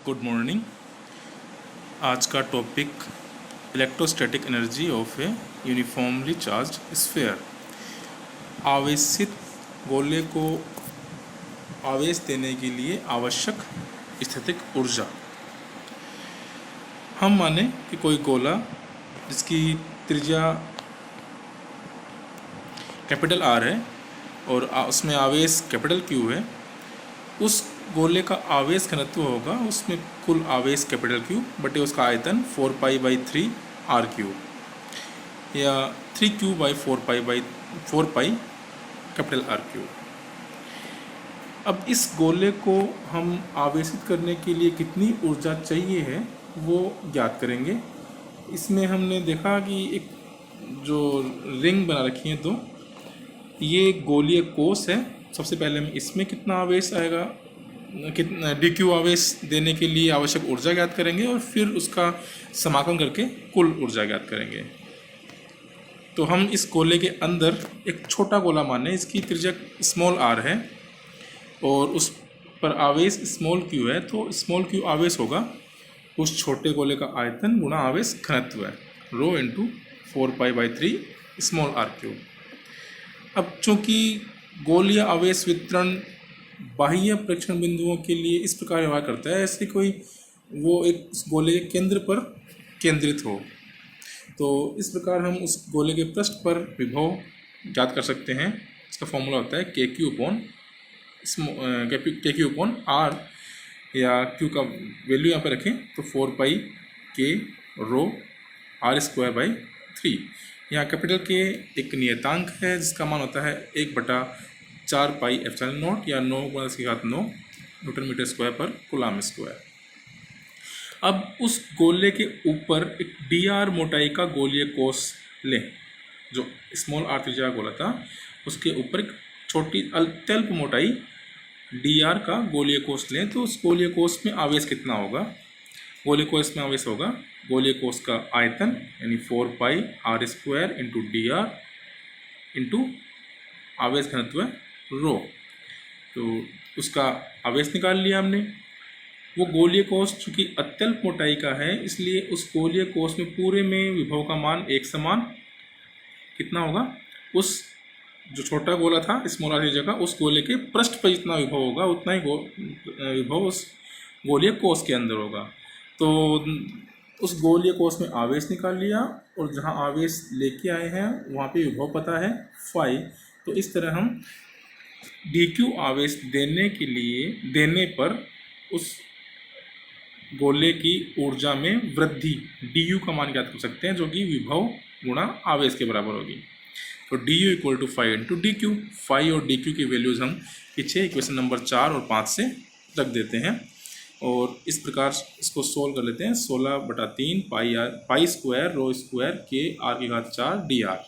Good morning. आज का topic electrostatic energy of A uniformly charged sphere. आवेशित गोले को आवेश देने के लिए आवश्यक स्थितिक ऊर्जा। हम माने कि कोई गोला जिसकी त्रिज्या कैपिटल आर है और उसमें आवेश कैपिटल क्यू है, उस गोले का आवेश घनत्व होगा उसमें कुल आवेश कैपिटल क्यू बटे उसका आयतन 4π/3 आर क्यूब या 3q/4π कैपिटल आर क्यूब। अब इस गोले को हम आवेशित करने के लिए कितनी ऊर्जा चाहिए है वो ज्ञात करेंगे। इसमें हमने देखा कि एक जो रिंग बना रखी है, तो ये गोलीय कोष है। सबसे पहले हम इसमें कितना आवेश आएगा, कितना dq आवेश देने के लिए आवश्यक ऊर्जा ज्ञात करेंगे और फिर उसका समाकलन करके कुल ऊर्जा ज्ञात करेंगे। तो हम इस गोले के अंदर एक छोटा गोला माने, इसकी त्रिज्या स्मॉल r है और उस पर आवेश स्मॉल q है, तो स्मॉल q आवेश होगा उस छोटे गोले का आयतन गुणा आवेश घनत्व है, rho into 4π/3 small r cube. अब चूँकि गोलीय आवेश वितरण बाह्य परीक्षण बिंदुओं के लिए इस प्रकार व्यवहार करता है, ऐसे कोई वो एक गोले के केंद्र पर केंद्रित हो, तो इस प्रकार हम उस गोले के पृष्ठ पर विभव ज्ञात कर सकते हैं। इसका फॉर्मूला होता है KQ/R, या Q का वैल्यू यहाँ पर रखें तो 4π रो r²/3। यहाँ कैपिटल के एक नियतांक है जिसका मान होता है 1/4πε0 या 9×10⁹ न्यूटन मीटर स्क्वायर पर कूलम स्क्वायर। अब उस गोले के ऊपर एक dr मोटाई का गोलीय कोष लें। जो स्मॉल r त्रिज्या का गोला था उसके ऊपर एक छोटी अत्यल्प मोटाई dr का गोलीय कोष लें, तो उस गोलीय कोष में आवेश कितना होगा। गोलीय कोष में आवेश होगा गोलीय कोष का आयतन यानी 4πr² इंटू dr इंटू आवेश घनत्व रो। तो उसका आवेश निकाल लिया हमने। वो गोलीय कोष चूँकि अत्यल्प मोटाई का है, इसलिए उस गोलीय कोष में पूरे में विभव का मान एक समान कितना होगा, उस जो छोटा गोला था स्मॉल r जगह उस गोले के पृष्ठ पर जितना विभव होगा उतना ही विभव उस गोलीय कोष के अंदर होगा। तो उस गोलीय कोष में आवेश निकाल लिया और जहाँ आवेश लेके आए हैं वहाँ पे विभव पता है फाई। तो इस तरह हम dq आवेश देने पर उस गोले की ऊर्जा में वृद्धि du का मान ज्ञात कर सकते हैं, जो कि विभव गुणा आवेश के बराबर होगी। तो du = फाई इंटू dq। फाई और dq की वैल्यूज हम पीछे इक्वेशन नंबर 4 और 5 से रख देते हैं और इस प्रकार इसको सोल्व कर लेते हैं। 16/3 π² rho square k r⁴ dr।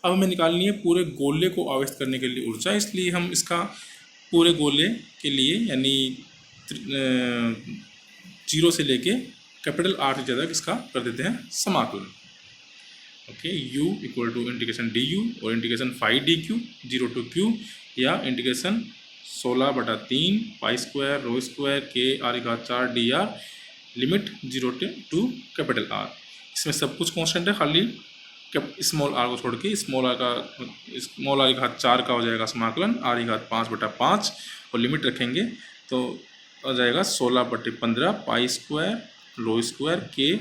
अब हमें निकालनी है पूरे गोले को आवेशित करने के लिए ऊर्जा, इसलिए हम इसका पूरे गोले के लिए यानी 0 से लेके कैपिटल R तक इसका कर देते हैं समाकलन। ओके, u = इंटीग्रेशन du और integration phi dq 0 to q या integration 16/3 π² rho square k r⁴ dr limit 0 to capital R। इसमें सब कुछ कांस्टेंट है, खाली स्मॉल r को छोड़ के स्मॉल r⁴ का हो जाएगा समाकलन r⁵5/5 और लिमिट रखेंगे तो आ जाएगा 16/15 π² रो स्क्वायर k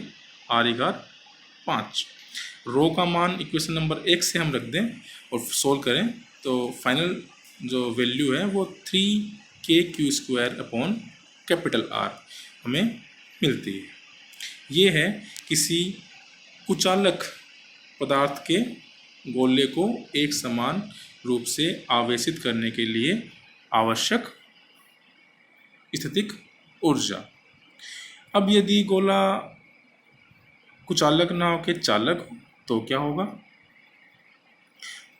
r⁵5। रो का मान इक्वेशन नंबर 1 से हम रख दें और सोल्व करें तो फाइनल जो वैल्यू है वो 3kq² कैपिटल R हमें मिलती है। ये है किसी कुचालक पदार्थ के गोले को एक समान रूप से आवेशित करने के लिए आवश्यक स्थितिक ऊर्जा। अब यदि गोला कुचालक ना होकर चालक हो तो क्या होगा।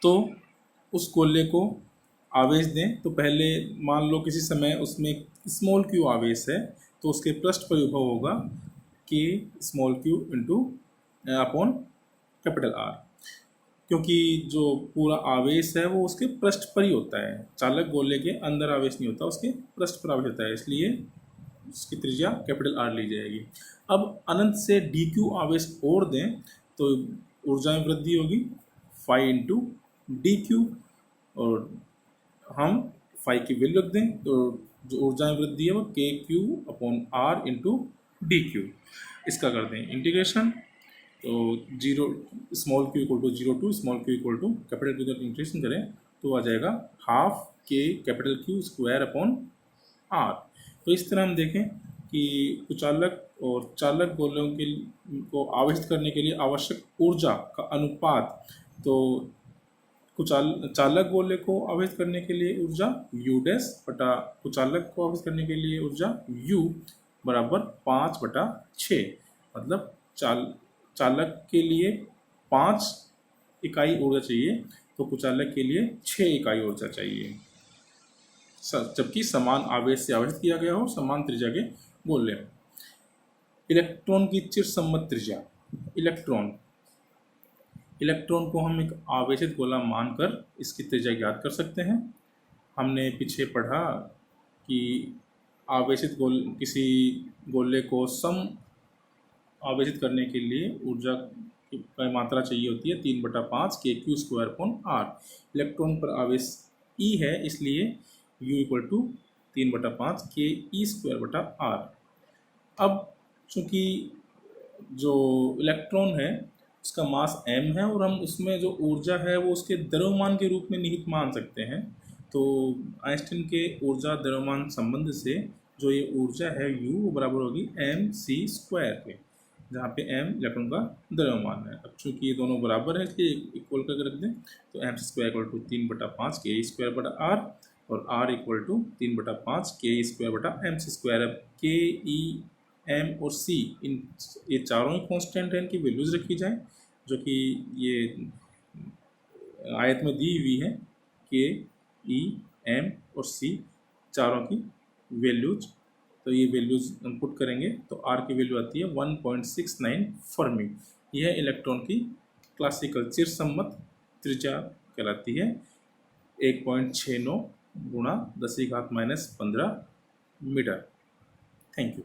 तो उस गोले को आवेश दें तो पहले मान लो किसी समय उसमें स्मॉल q आवेश है, तो उसके पृष्ठ पर विभव होगा k small q into upon capital R, क्योंकि जो पूरा आवेश है वो उसके पृष्ठ पर ही होता है। चालक गोले के अंदर आवेश नहीं होता, उसके पृष्ठ पर आवेश होता है, इसलिए उसकी त्रिज्या कैपिटल आर ली जाएगी। अब अनंत से डी क्यू आवेश और दें तो ऊर्जा में वृद्धि होगी फाई इंटू डी क्यू, और हम फाई की वैल्यू रख दें तो जो ऊर्जा में वृद्धि है वो K Q upon R into D Q. इसका कर दें इंटीग्रेशन, तो zero small Q equal to 0 small Q equal to capital Q तक इंटीग्रेशन करें तो आ जाएगा half K capital Q square upon R. तो इस तरह हम देखें कि कुचालक और चालक गोलों के को आवेशित करने के लिए आवश्यक ऊर्जा का अनुपात, तो चालक गोले को आवेशित करने के लिए ऊर्जा U डैश बटा कुचालक को आवेशित करने के लिए ऊर्जा U बराबर 5/6, मतलब चालक के लिए 5 इकाई ऊर्जा चाहिए तो कुचालक के लिए 6 इकाई ऊर्जा चाहिए, जबकि समान आवेश से आवेशित किया गया हो समान त्रिज्या के गोले। इलेक्ट्रॉन की चिरसम्मत त्रिज्या। इलेक्ट्रॉन को हम एक आवेशित गोला मानकर इसकी त्रिज्या ज्ञात कर सकते हैं। हमने पीछे पढ़ा कि आवेशित किसी गोले को सम आवेशित करने के लिए ऊर्जा की मात्रा चाहिए होती है 3/5 K Q square upon R. Electron पर आवेश E है, इसलिए U इक्वल टू 3/5 के ई स्क्वायर बटा आर। अब चूँकि जो इलेक्ट्रॉन है उसका मास m है और हम उसमें जो ऊर्जा है वो उसके द्रव्यमान के रूप में निहित मान सकते हैं, तो आइंस्टीन के ऊर्जा द्रव्यमान संबंध से जो ये ऊर्जा है U वो बराबर होगी mc² के, जहाँ पे m इलेक्ट्रॉन का द्रव्यमान है। अब चूँकि ये दोनों बराबर है इसलिए इक्वल करके रख दें तो mc² इक्वल टू 3/5 के ई स्क्वायर बटा आर और r इक्वल टू 3/5 के ई स्क्वायर बटा mc²। अब के ई m और c इन ये चारों ही कॉन्स्टेंट हैं, इनकी वैल्यूज़ रखी जाए जो कि ये आयत में दी हुई है। के ई m और c चारों की वैल्यूज, तो ये वैल्यूज हम पुट करेंगे तो r की वैल्यू आती है 1.69 फर्मी। यह इलेक्ट्रॉन की क्लासिकल चिरसम्मत त्रिज्या कहलाती है 1.69 × 10⁻⁻15 मीटर। Thank you.